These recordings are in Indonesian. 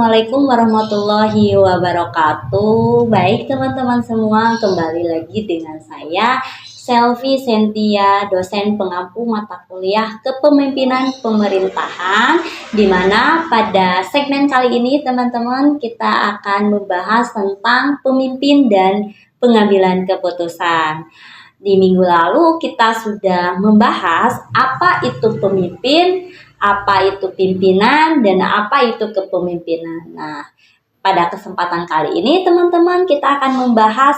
Assalamualaikum warahmatullahi wabarakatuh. Baik teman-teman semua, kembali lagi dengan saya Selvi Sentia, dosen pengampu mata kuliah Kepemimpinan Pemerintahan, di mana pada segmen kali ini teman-teman kita akan membahas tentang pemimpin dan pengambilan keputusan. Di minggu lalu kita sudah membahas apa itu pemimpin, apa itu pimpinan, dan apa itu kepemimpinan. Nah, pada kesempatan kali ini teman-teman kita akan membahas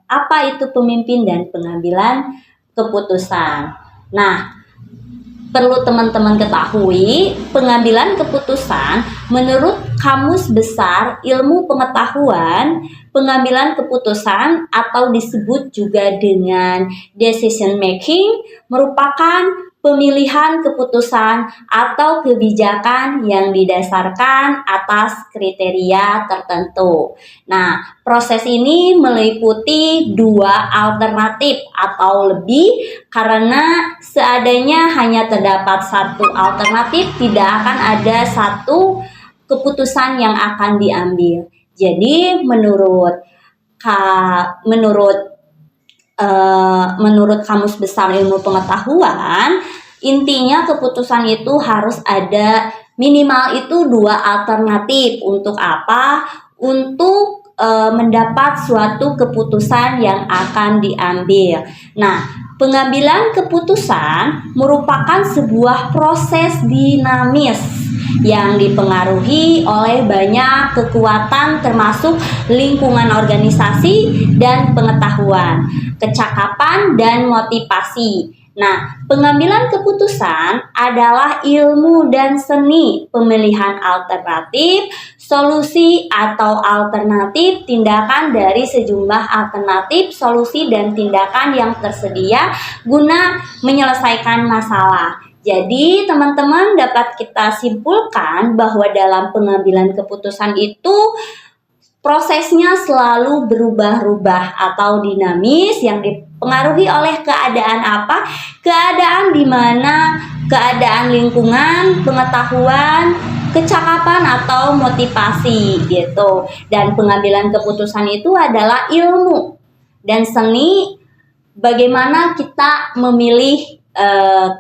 apa itu pemimpin dan pengambilan keputusan. Nah, perlu teman-teman ketahui, pengambilan keputusan menurut Kamus Besar Ilmu Pengetahuan, pengambilan keputusan atau disebut juga dengan decision making merupakan pemilihan keputusan atau kebijakan yang didasarkan atas kriteria tertentu. Nah, proses ini meliputi dua alternatif atau lebih, karena seadanya hanya terdapat satu alternatif, tidak akan ada satu keputusan yang akan diambil. Jadi menurut Kamus Besar Ilmu Pengetahuan, intinya keputusan itu harus ada minimal itu dua alternatif. Untuk apa? Untuk mendapat suatu keputusan yang akan diambil. Nah, pengambilan keputusan merupakan sebuah proses dinamis yang dipengaruhi oleh banyak kekuatan termasuk lingkungan organisasi dan pengetahuan, kecakapan dan motivasi. Nah, pengambilan keputusan adalah ilmu dan seni pemilihan alternatif, solusi atau alternatif tindakan dari sejumlah alternatif, solusi dan tindakan yang tersedia guna menyelesaikan masalah. Jadi teman-teman dapat kita simpulkan bahwa dalam pengambilan keputusan itu prosesnya selalu berubah-ubah atau dinamis yang dipengaruhi oleh keadaan apa? Keadaan di mana keadaan lingkungan, pengetahuan, kecakapan atau motivasi gitu. Dan pengambilan keputusan itu adalah ilmu dan seni bagaimana kita memilih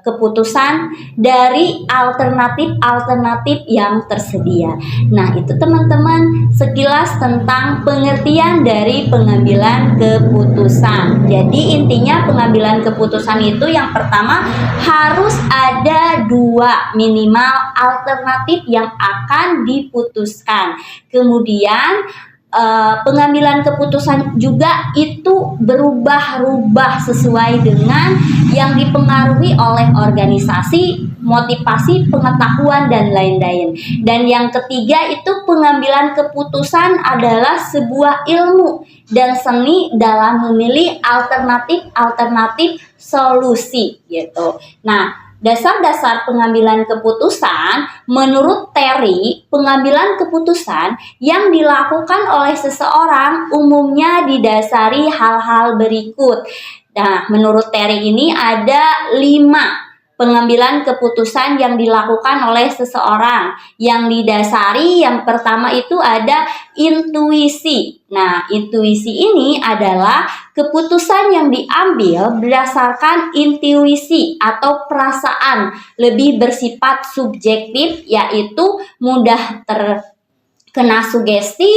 keputusan dari alternatif yang tersedia. Nah, itu teman-teman sekilas tentang pengertian dari pengambilan keputusan. Jadi intinya pengambilan keputusan itu yang pertama harus ada dua minimal alternatif yang akan diputuskan. Kemudian pengambilan keputusan juga itu berubah-ubah sesuai dengan yang dipengaruhi oleh organisasi, motivasi, pengetahuan, dan lain-lain. Dan yang ketiga itu pengambilan keputusan adalah sebuah ilmu dan seni dalam memilih alternatif solusi gitu. Nah, dasar-dasar pengambilan keputusan, menurut Terry, pengambilan keputusan yang dilakukan oleh seseorang umumnya didasari hal-hal berikut. Nah, menurut Terry ini ada 5 pengambilan keputusan yang dilakukan oleh seseorang. Yang didasari yang pertama itu ada intuisi. Nah, intuisi ini adalah keputusan yang diambil berdasarkan intuisi atau perasaan, lebih bersifat subjektif, yaitu mudah terkena sugesti,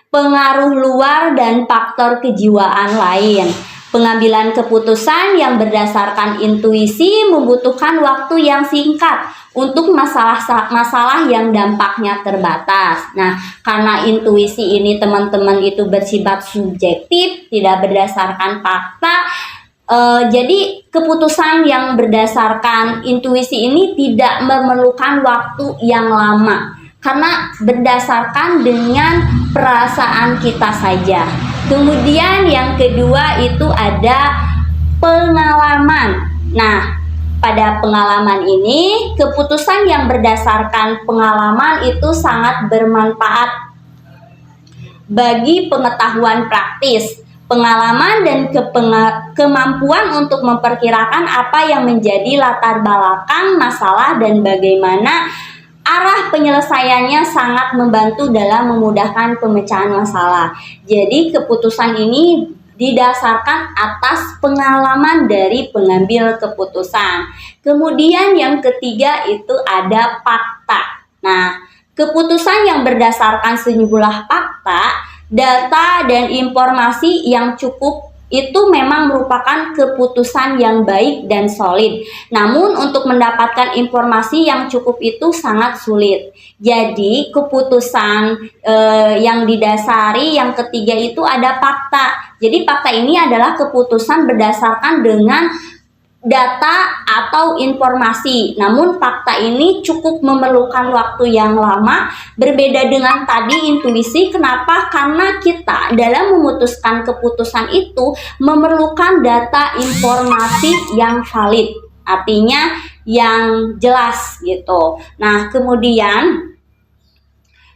pengaruh luar, dan faktor kejiwaan lain. Pengambilan keputusan yang berdasarkan intuisi membutuhkan waktu yang singkat untuk masalah yang dampaknya terbatas. Nah, karena intuisi ini teman-teman itu bersifat subjektif, tidak berdasarkan fakta, jadi keputusan yang berdasarkan intuisi ini tidak memerlukan waktu yang lama, karena berdasarkan dengan perasaan kita saja. Kemudian yang kedua itu ada pengalaman. Nah, pada pengalaman ini, keputusan yang berdasarkan pengalaman itu sangat bermanfaat bagi pengetahuan praktis, pengalaman dan kemampuan untuk memperkirakan apa yang menjadi latar belakang masalah dan bagaimana arah penyelesaiannya sangat membantu dalam memudahkan pemecahan masalah. Jadi keputusan ini didasarkan atas pengalaman dari pengambil keputusan. Kemudian yang ketiga itu ada fakta. Nah, keputusan yang berdasarkan sejumlah fakta, data, dan informasi yang cukup itu memang merupakan keputusan yang baik dan solid. Namun untuk mendapatkan informasi yang cukup itu sangat sulit. Jadi keputusan yang didasari yang ketiga itu ada fakta. Jadi fakta ini adalah keputusan berdasarkan dengan data atau informasi. Namun fakta ini cukup memerlukan waktu yang lama, berbeda dengan tadi intuisi. Kenapa? Karena kita dalam memutuskan keputusan itu memerlukan data informasi yang valid, artinya yang jelas gitu. Nah, kemudian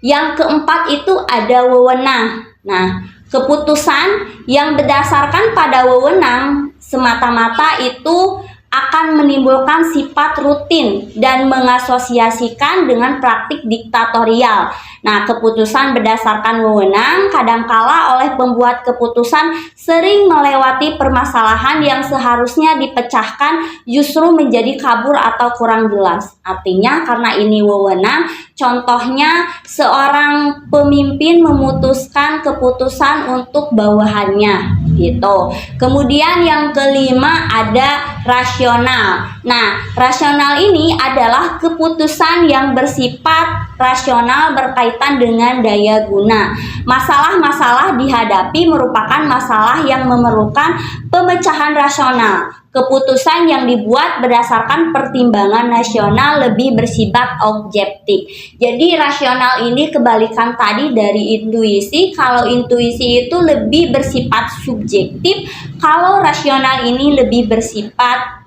yang keempat itu ada wewenang. Nah, keputusan yang berdasarkan pada wewenang semata-mata itu akan menimbulkan sifat rutin dan mengasosiasikan dengan praktik diktatorial. Nah, keputusan berdasarkan wewenang kadangkala oleh pembuat keputusan sering melewati permasalahan yang seharusnya dipecahkan justru menjadi kabur atau kurang jelas. Artinya karena ini wewenang, contohnya seorang pemimpin memutuskan keputusan untuk bawahannya gitu. Kemudian yang kelima ada rasional. Nah, rasional ini adalah keputusan yang bersifat rasional berkaitan dengan daya guna. Masalah-masalah dihadapi merupakan masalah yang memerlukan pemecahan rasional. Keputusan yang dibuat berdasarkan pertimbangan nasional lebih bersifat objektif. Jadi rasional ini kebalikan tadi dari intuisi. Kalau intuisi itu lebih bersifat subjektif, kalau rasional ini lebih bersifat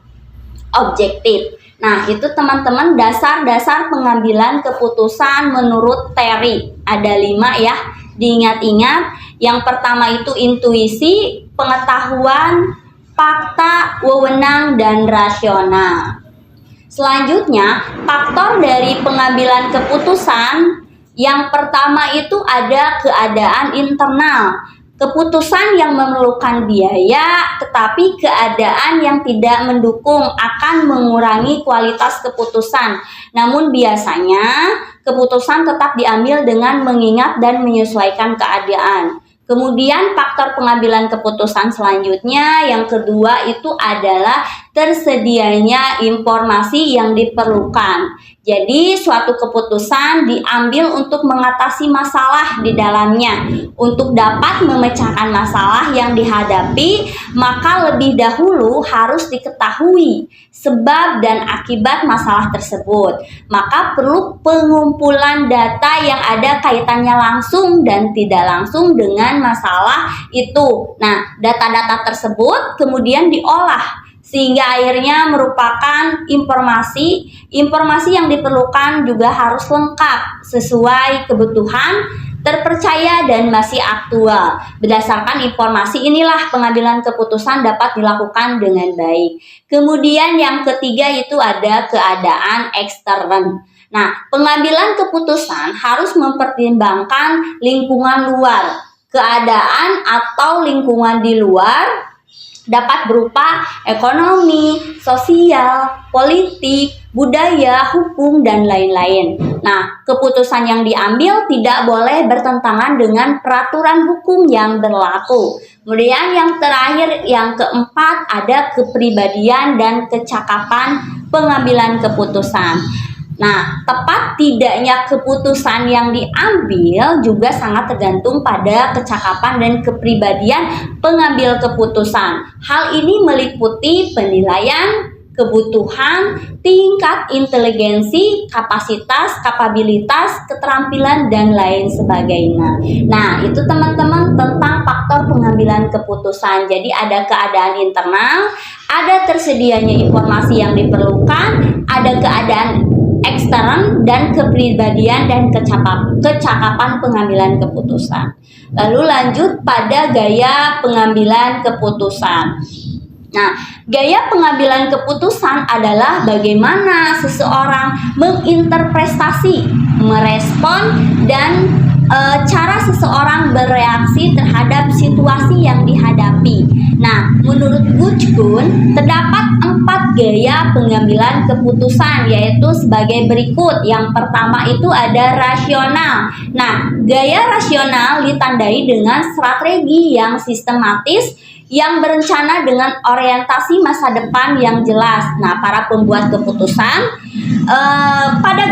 objektif. Nah, itu teman-teman dasar-dasar pengambilan keputusan menurut Terry. Ada 5 ya, diingat-ingat. Yang pertama itu intuisi, pengetahuan, fakta, wewenang, dan rasional. Selanjutnya, faktor dari pengambilan keputusan yang pertama itu ada keadaan internal. Keputusan yang memerlukan biaya, tetapi keadaan yang tidak mendukung akan mengurangi kualitas keputusan. Namun biasanya keputusan tetap diambil dengan mengingat dan menyesuaikan keadaan. Kemudian faktor pengambilan keputusan selanjutnya yang kedua itu adalah tersedianya informasi yang diperlukan. Jadi suatu keputusan diambil untuk mengatasi masalah di dalamnya. Untuk dapat memecahkan masalah yang dihadapi, maka lebih dahulu harus diketahui sebab dan akibat masalah tersebut. Maka perlu pengumpulan data yang ada kaitannya langsung dan tidak langsung dengan masalah itu. Nah, data-data tersebut kemudian diolah sehingga akhirnya merupakan informasi yang diperlukan juga harus lengkap sesuai kebutuhan, terpercaya, dan masih aktual. Berdasarkan informasi inilah pengambilan keputusan dapat dilakukan dengan baik. Kemudian yang ketiga itu ada keadaan ekstern. Nah, pengambilan keputusan harus mempertimbangkan lingkungan luar. Keadaan atau lingkungan di luar dapat berupa ekonomi, sosial, politik, budaya, hukum, dan lain-lain. Nah, keputusan yang diambil tidak boleh bertentangan dengan peraturan hukum yang berlaku. Kemudian yang terakhir, yang keempat, ada kepribadian dan kecakapan pengambilan keputusan. Nah, tepat tidaknya keputusan yang diambil juga sangat tergantung pada kecakapan dan kepribadian pengambil keputusan. Hal ini meliputi penilaian, kebutuhan, tingkat inteligensi, kapasitas, kapabilitas, keterampilan, dan lain sebagainya. Nah, itu teman-teman tentang faktor pengambilan keputusan. Jadi ada keadaan internal, ada tersedianya informasi yang diperlukan, ada keadaan ekstern, dan kepribadian dan kecakapan pengambilan keputusan. Lalu lanjut pada gaya pengambilan keputusan. Nah, gaya pengambilan keputusan adalah bagaimana seseorang menginterpretasi, merespon, dan cara seseorang bereaksi terhadap situasi yang dihadapi. Nah, menurut Gutschkun, terdapat 4 gaya pengambilan keputusan, yaitu sebagai berikut. Yang pertama itu ada rasional. Nah, gaya rasional ditandai dengan strategi yang sistematis, yang berencana dengan orientasi masa depan yang jelas. Nah, para pembuat keputusan pada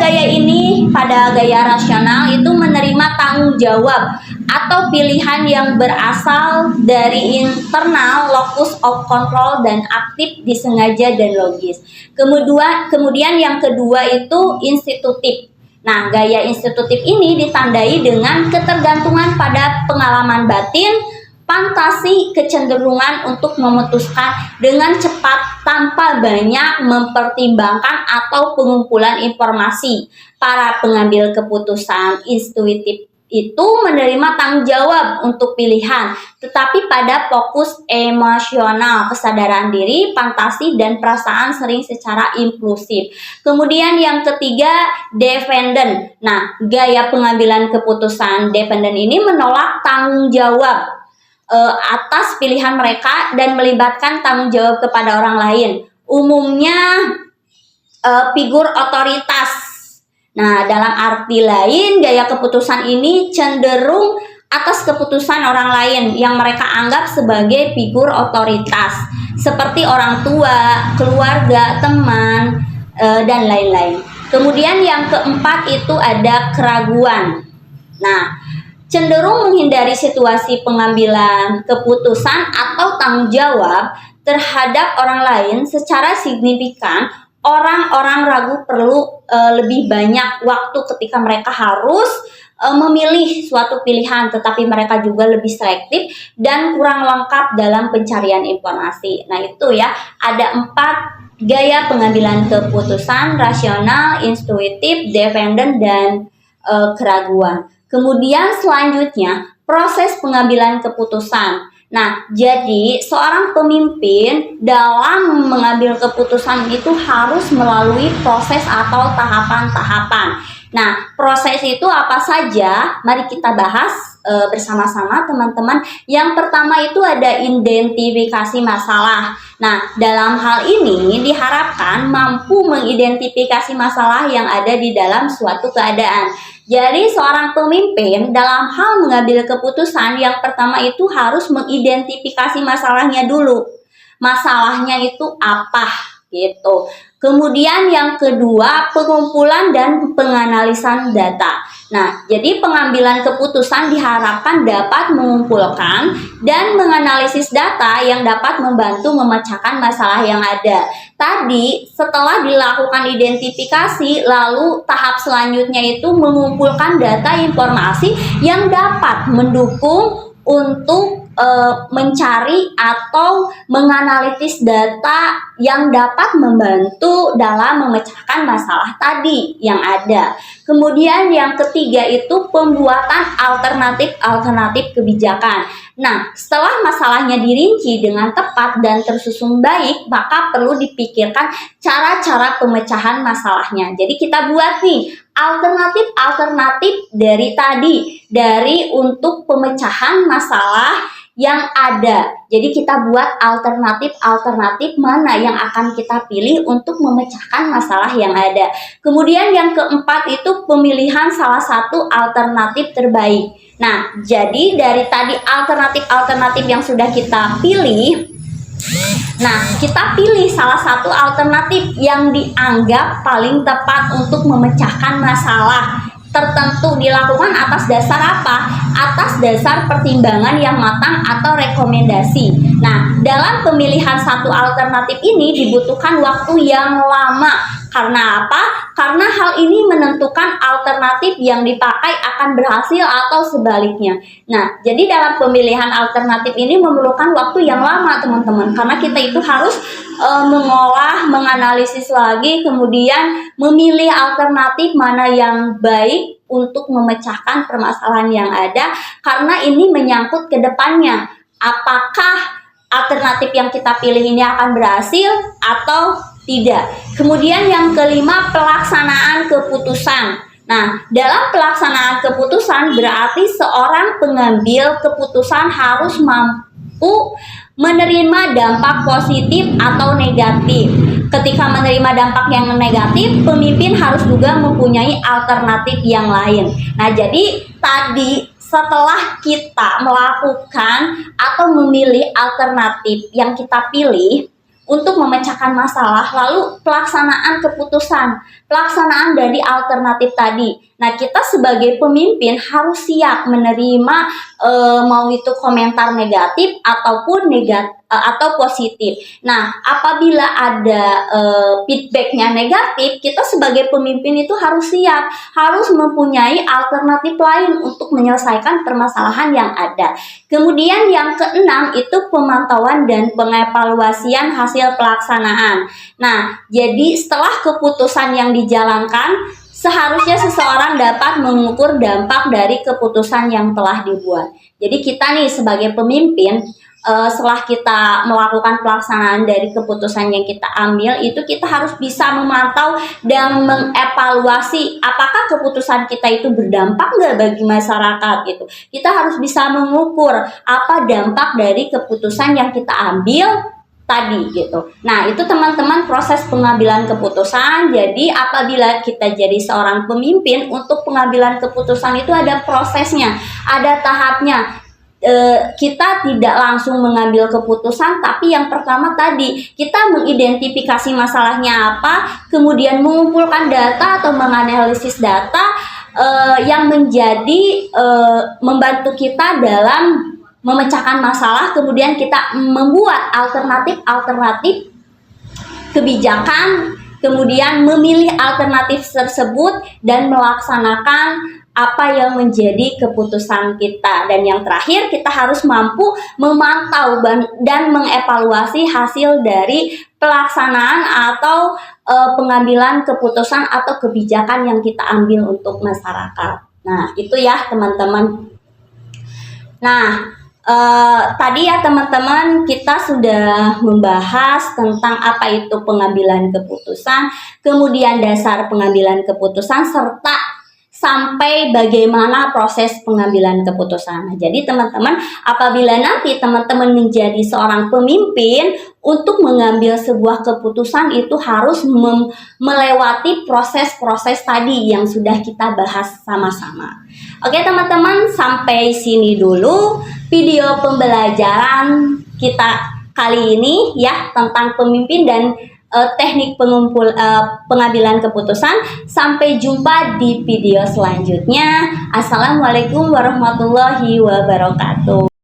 gaya rasional itu menerima tanggung jawab atau pilihan yang berasal dari internal, locus of control, dan aktif, disengaja, dan logis. Kemudian yang kedua itu institutif. Nah, gaya institutif ini ditandai dengan ketergantungan pada pengalaman batin, fantasi, kecenderungan untuk memutuskan dengan cepat tanpa banyak mempertimbangkan atau pengumpulan informasi. Para pengambil keputusan intuitif itu menerima tanggung jawab untuk pilihan, tetapi pada fokus emosional, kesadaran diri, fantasi, dan perasaan sering secara impulsif. Kemudian yang ketiga, dependent. Nah, gaya pengambilan keputusan dependent ini menolak tanggung jawab atas pilihan mereka dan melibatkan tanggung jawab kepada orang lain, umumnya figur otoritas. Nah, dalam arti lain, gaya keputusan ini cenderung atas keputusan orang lain yang mereka anggap sebagai figur otoritas, seperti orang tua, keluarga, teman, dan lain-lain. Kemudian yang keempat itu ada keraguan. Nah, cenderung menghindari situasi pengambilan keputusan atau tanggung jawab terhadap orang lain secara signifikan. Orang-orang ragu perlu lebih banyak waktu ketika mereka harus memilih suatu pilihan, tetapi mereka juga lebih selektif dan kurang lengkap dalam pencarian informasi. Nah, itu ya, ada 4 gaya pengambilan keputusan: rasional, intuitif, dependent, dan keraguan. Kemudian selanjutnya, proses pengambilan keputusan. Nah, jadi seorang pemimpin dalam mengambil keputusan itu harus melalui proses atau tahapan-tahapan. Nah, proses itu apa saja? Mari kita bahas bersama-sama, teman-teman. Yang pertama itu ada identifikasi masalah. Nah, dalam hal ini diharapkan mampu mengidentifikasi masalah yang ada di dalam suatu keadaan. Jadi seorang pemimpin dalam hal mengambil keputusan, yang pertama itu harus mengidentifikasi masalahnya dulu. Masalahnya itu apa gitu. Kemudian yang kedua, pengumpulan dan penganalisan data. Nah, jadi pengambilan keputusan diharapkan dapat mengumpulkan dan menganalisis data yang dapat membantu memecahkan masalah yang ada. Tadi setelah dilakukan identifikasi, lalu tahap selanjutnya itu mengumpulkan data informasi yang dapat mendukung untuk mencari atau menganalisis data yang dapat membantu dalam memecahkan masalah tadi yang ada. Kemudian yang ketiga itu pembuatan alternatif kebijakan. Nah, setelah masalahnya dirinci dengan tepat dan tersusun baik, maka perlu dipikirkan cara-cara pemecahan masalahnya. Jadi kita buat nih alternatif dari untuk pemecahan masalah yang ada. Jadi kita buat alternatif mana yang akan kita pilih untuk memecahkan masalah yang ada. Kemudian yang keempat itu pemilihan salah satu alternatif terbaik. Nah, jadi dari tadi alternatif yang sudah kita pilih, nah, kita pilih salah satu alternatif yang dianggap paling tepat untuk memecahkan masalah tertentu. Dilakukan atas dasar apa? Atas dasar pertimbangan yang matang atau rekomendasi. Nah, dalam pemilihan satu alternatif ini dibutuhkan waktu yang lama. Karena apa? Karena hal ini menentukan alternatif yang dipakai akan berhasil atau sebaliknya. Nah, jadi dalam pemilihan alternatif ini memerlukan waktu yang lama, teman-teman. Karena kita itu harus mengolah, menganalisis lagi, kemudian memilih alternatif mana yang baik untuk memecahkan permasalahan yang ada. Karena ini menyangkut ke depannya. Apakah alternatif yang kita pilih ini akan berhasil atau tidak. Kemudian yang kelima, pelaksanaan keputusan. Nah, dalam pelaksanaan keputusan berarti seorang pengambil keputusan harus mampu menerima dampak positif atau negatif. Ketika menerima dampak yang negatif, pemimpin harus juga mempunyai alternatif yang lain. Nah, jadi tadi setelah kita melakukan atau memilih alternatif yang kita pilih untuk memecahkan masalah, lalu pelaksanaan keputusan, pelaksanaan dari alternatif tadi. Nah, kita sebagai pemimpin harus siap menerima mau itu komentar negatif ataupun atau positif. Nah, apabila ada feedbacknya negatif, kita sebagai pemimpin itu harus siap, harus mempunyai alternatif lain untuk menyelesaikan permasalahan yang ada. Kemudian yang keenam itu pemantauan dan pengevaluasian hasil pelaksanaan. Nah, jadi setelah keputusan yang dijalankan, seharusnya seseorang dapat mengukur dampak dari keputusan yang telah dibuat. Jadi kita nih sebagai pemimpin, setelah kita melakukan pelaksanaan dari keputusan yang kita ambil, itu kita harus bisa memantau dan mengevaluasi apakah keputusan kita itu berdampak nggak bagi masyarakat gitu. Kita harus bisa mengukur apa dampak dari keputusan yang kita ambil tadi gitu. Nah, itu teman-teman proses pengambilan keputusan. Jadi apabila kita jadi seorang pemimpin, untuk pengambilan keputusan itu ada prosesnya, ada tahapnya. Kita tidak langsung mengambil keputusan, tapi yang pertama tadi kita mengidentifikasi masalahnya apa, kemudian mengumpulkan data atau menganalisis data yang menjadi membantu kita dalam memecahkan masalah, kemudian kita membuat alternatif kebijakan, kemudian memilih alternatif tersebut dan melaksanakan apa yang menjadi keputusan kita. Dan yang terakhir, kita harus mampu memantau dan mengevaluasi hasil dari pelaksanaan atau pengambilan keputusan atau kebijakan yang kita ambil untuk masyarakat. Nah, itu ya teman-teman. Nah, tadi ya teman-teman, kita sudah membahas tentang apa itu pengambilan keputusan, kemudian dasar pengambilan keputusan, serta sampai bagaimana proses pengambilan keputusan. Nah, jadi teman-teman, apabila nanti teman-teman menjadi seorang pemimpin, untuk mengambil sebuah keputusan itu harus melewati proses-proses tadi yang sudah kita bahas sama-sama. Oke teman-teman, sampai sini dulu video pembelajaran kita kali ini ya, tentang pemimpin dan teknik pengambilan keputusan. Sampai jumpa di video selanjutnya. Assalamualaikum warahmatullahi wabarakatuh.